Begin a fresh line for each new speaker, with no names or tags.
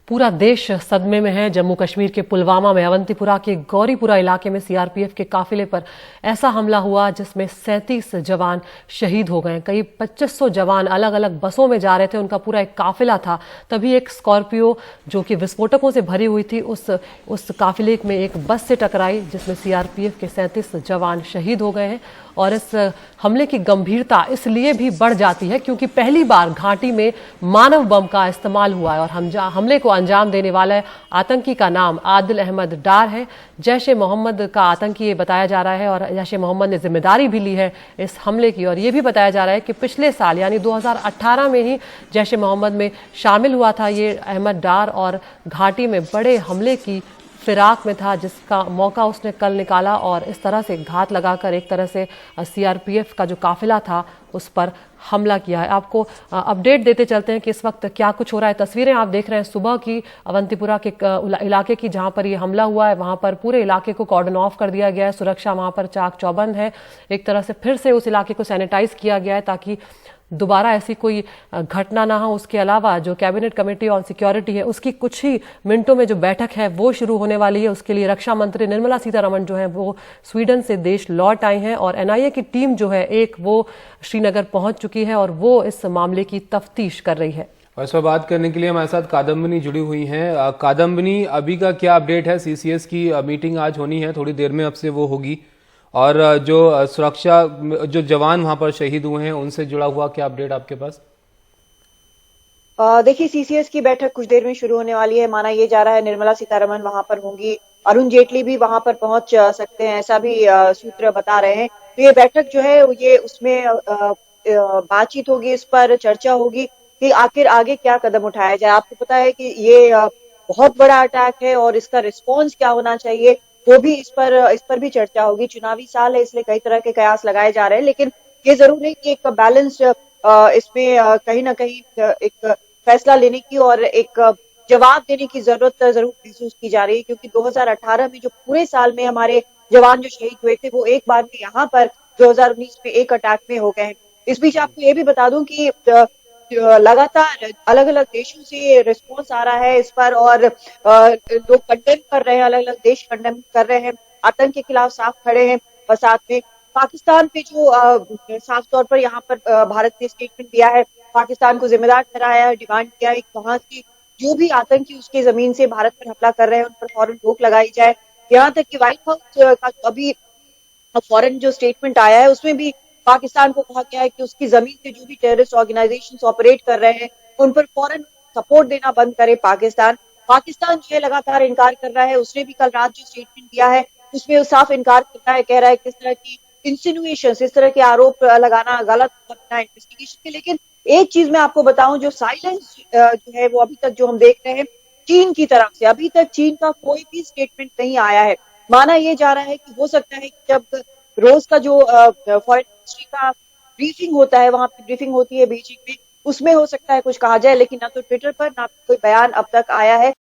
पूरा देश सदमे में है। जम्मू कश्मीर के पुलवामा में अवंतीपुरा के गौरीपुरा इलाके में सीआरपीएफ के काफिले पर ऐसा हमला हुआ जिसमें 37 जवान शहीद हो गए। करीब 2500 जवान अलग अलग बसों में जा रहे थे, उनका पूरा एक काफिला था। तभी एक स्कॉर्पियो जो कि विस्फोटकों से भरी हुई थी उस काफिले में एक बस से टकराई, जिसमें सीआरपीएफ के 37 जवान शहीद हो गए हैं। और इस हमले की गंभीरता इसलिए भी बढ़ जाती है क्योंकि पहली बार घाटी में मानव बम का इस्तेमाल हुआ है और हमले को अंजाम देने वाला आतंकी का नाम आदिल अहमद डार है। जैश ए मोहम्मद का आतंकी ये बताया जा रहा है और जैश ए मोहम्मद ने जिम्मेदारी भी ली है इस हमले की। और ये भी बताया जा रहा है कि पिछले साल यानी 2018 में ही जैश ए मोहम्मद में शामिल हुआ था ये अहमद डार और घाटी में बड़े हमले की फिराक में था, जिसका मौका उसने कल निकाला और इस तरह से घात लगाकर एक तरह से सीआरपीएफ का जो काफिला था उस पर हमला किया है। आपको अपडेट देते चलते हैं कि इस वक्त क्या कुछ हो रहा है। तस्वीरें आप देख रहे हैं सुबह की अवंतीपुरा के इलाके की, जहां पर ये हमला हुआ है। वहां पर पूरे इलाके को कॉर्डन ऑफ कर दिया गया है, सुरक्षा वहां पर चाक चौबंद है। एक तरह से फिर से उस इलाके को सैनिटाइज किया गया है ताकि दोबारा ऐसी कोई घटना ना हो। उसके अलावा जो कैबिनेट कमेटी ऑन सिक्योरिटी है उसकी कुछ ही मिनटों में जो बैठक है वो शुरू होने वाली है। उसके लिए रक्षा मंत्री निर्मला सीतारमण जो है वो स्वीडन से देश लौट आई हैं और एनआईए की टीम जो है वो श्रीनगर पहुंच चुकी है और वो इस मामले की तफ्तीश कर रही है।
और इस पर बात करने के लिए हमारे साथ कादम्बिनी जुड़ी हुई हैं। कादम्बिनी, अभी का क्या अपडेट है? सीसीएस की मीटिंग आज होनी है, थोड़ी देर में अब से वो होगी, और जो सुरक्षा जो जवान वहां पर शहीद हुए हैं उनसे जुड़ा हुआ क्या अपडेट आपके पास?
देखिए, सीसीएस की बैठक कुछ देर में शुरू होने वाली है। माना ये जा रहा है निर्मला सीतारमण वहां पर होंगी, अरुण जेटली भी वहां पर पहुंच सकते हैं, ऐसा भी सूत्र बता रहे हैं। तो ये बैठक जो है ये उसमें बातचीत होगी, इस पर चर्चा होगी कि आखिर आगे क्या कदम उठाया जाए। आपको पता है कि ये बहुत बड़ा अटैक है और इसका रिस्पॉन्स क्या होना चाहिए वो भी इस पर भी चर्चा होगी। चुनावी साल है इसलिए कई तरह के कयास लगाए जा रहे हैं, लेकिन ये जरूर है कि एक बैलेंस इसमें कहीं ना कहीं एक फैसला लेने की और एक जवाब देने की जरूरत जरूर महसूस की जा रही है, क्योंकि 2018 में जो पूरे साल में हमारे जवान जो शहीद हुए थे वो एक बार में यहाँ पर 2019 में एक अटैक में हो गए हैं। इस बीच आपको ये भी बता दूं कि लगातार अलग अलग देशों से रिस्पॉन्स आ रहा है इस पर और लोग कंडेम कर रहे हैं, अलग अलग देश कंडेम कर रहे हैं, आतंक के खिलाफ साफ खड़े हैं। और साथ में पाकिस्तान पे जो साफ तौर पर यहाँ पर भारत ने स्टेटमेंट दिया है, पाकिस्तान को जिम्मेदार ठहराया है, डिमांड किया है कि वहां से जो भी आतंकी उसके जमीन से भारत पर हमला कर रहे हैं उन पर फौरन रोक लगाई जाए। यहाँ तक कि व्हाइट हाउस का अभी फौरन जो स्टेटमेंट आया है उसमें भी पाकिस्तान को कहा गया है कि उसकी जमीन से जो भी टेररिस्ट ऑर्गेनाइजेशंस ऑपरेट कर रहे हैं उन पर फौरन सपोर्ट देना बंद करे पाकिस्तान। पाकिस्तान जो है लगातार इनकार कर रहा है। उसने भी कल रात जो स्टेटमेंट दिया है उसमें वो साफ इनकार कर रहा है, कह रहा है किस तरह की इंसिनुएशंस, इस तरह के आरोप लगाना गलत है इन्वेस्टिगेशन के। लेकिन एक चीज मैं आपको बताऊं, जो साइलेंस जो है वो अभी तक जो हम देख रहे हैं चीन की तरफ से, अभी तक चीन का कोई भी स्टेटमेंट नहीं आया है। माना यह जा रहा है कि हो सकता है कि जब रोज का जो फॉरेन मिनिस्ट्री का ब्रीफिंग होता है, वहां पे ब्रीफिंग होती है बीजिंग में, उसमें हो सकता है कुछ कहा जाए, लेकिन ना तो ट्विटर पर ना कोई बयान अब तक आया है।